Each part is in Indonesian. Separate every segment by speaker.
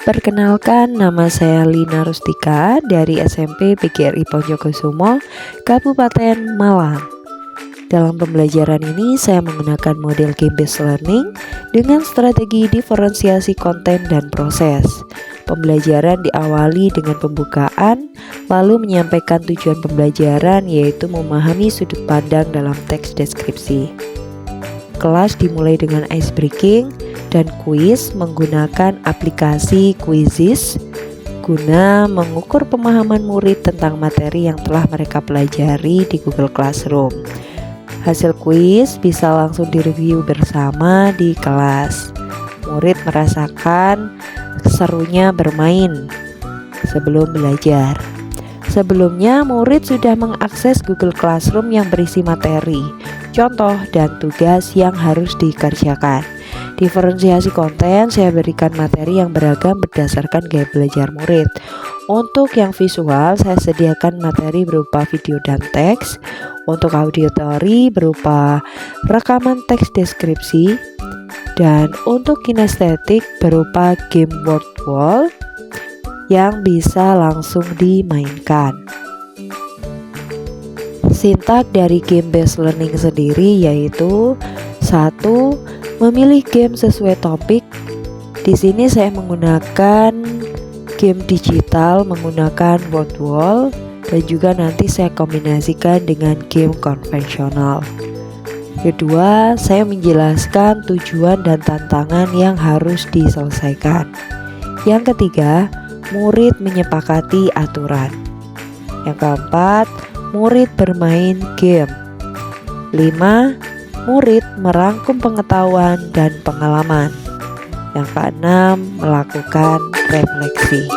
Speaker 1: Perkenalkan, nama saya Lina Rustika dari SMP PGRI Ponjogosumo, Kabupaten Malang. Dalam pembelajaran ini, saya menggunakan model game-based learning dengan strategi diferensiasi konten dan proses. Pembelajaran diawali dengan pembukaan, lalu menyampaikan tujuan pembelajaran, yaitu memahami sudut pandang dalam teks deskripsi. Kelas dimulai dengan ice breaking dan kuis menggunakan aplikasi Quizizz guna mengukur pemahaman murid tentang materi yang telah mereka pelajari di Google Classroom. Hasil kuis bisa langsung direview bersama di kelas. Murid merasakan serunya bermain sebelum belajar. Sebelumnya, murid sudah mengakses Google Classroom yang berisi materi, contoh, dan tugas yang harus dikerjakan. Diferensiasi konten, saya berikan materi yang beragam berdasarkan gaya belajar murid. Untuk yang visual, saya sediakan materi berupa video dan teks. Untuk auditory berupa rekaman teks deskripsi. Dan untuk kinestetik berupa game word wall yang bisa langsung dimainkan. Sintak dari game-based learning sendiri yaitu 1. Memilih game sesuai topik. Di sini saya menggunakan game digital menggunakan word wall dan juga nanti saya kombinasikan dengan game konvensional. Kedua, saya menjelaskan tujuan dan tantangan yang harus diselesaikan. Yang ketiga, murid menyepakati aturan. Yang keempat, murid bermain game. 5. Murid merangkum pengetahuan dan pengalaman. Yang keenam, melakukan refleksi.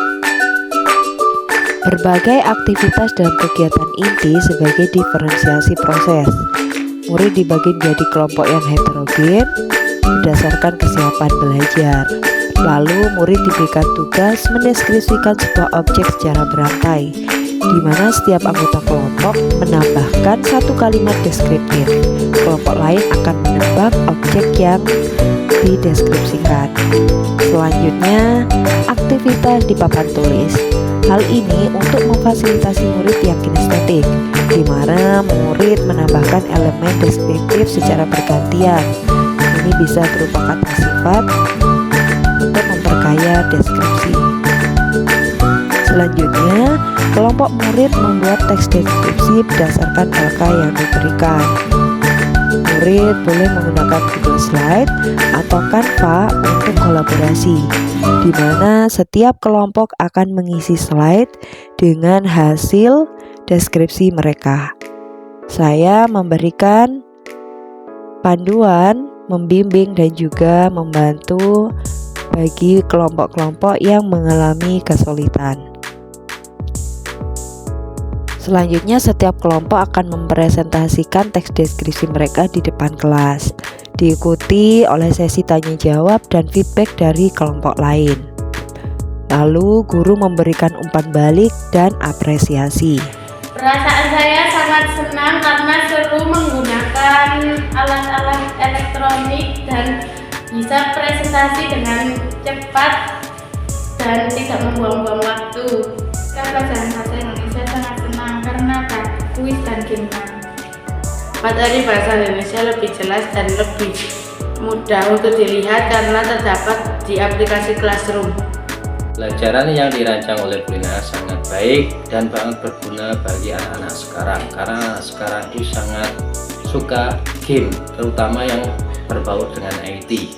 Speaker 1: Berbagai aktivitas dan kegiatan inti sebagai diferensiasi proses. Murid dibagi menjadi kelompok yang heterogen berdasarkan kesiapan belajar. Lalu murid diberikan tugas mendeskripsikan sebuah objek secara berantai, di mana setiap anggota kelompok menambahkan satu kalimat deskriptif. Kelompok lain akan menebak objek yang dideskripsikan. Selanjutnya, aktivitas di papan tulis. Hal ini untuk memfasilitasi murid yang kinestetik, di mana murid menambahkan elemen deskriptif secara bergantian. Ini bisa berupa kata sifat untuk memperkaya deskripsi. Selanjutnya, kelompok murid membuat teks deskripsi berdasarkan LK yang diberikan. Murid boleh menggunakan Google Slide atau Canva untuk kolaborasi, di mana setiap kelompok akan mengisi slide dengan hasil deskripsi mereka. Saya memberikan panduan, membimbing, dan juga membantu bagi kelompok-kelompok yang mengalami kesulitan. Selanjutnya, setiap kelompok akan mempresentasikan teks deskripsi mereka di depan kelas, diikuti oleh sesi tanya jawab dan feedback dari kelompok lain. Lalu, guru memberikan umpan balik dan apresiasi.
Speaker 2: Perasaan saya sangat senang karena seru menggunakan alat-alat elektronik dan bisa presentasi dengan cepat dan tidak membuang-buang waktu.
Speaker 3: Pelajaran bahasa Indonesia sangat senang karena ada kuis dan game.
Speaker 2: Materi bahasa Indonesia lebih jelas dan lebih mudah untuk dilihat karena terdapat di aplikasi Classroom.
Speaker 4: Pelajaran yang dirancang oleh Bu Lina sangat baik dan sangat berguna bagi anak-anak sekarang, karena anak sekarang itu sangat suka game, terutama yang berbau dengan IT.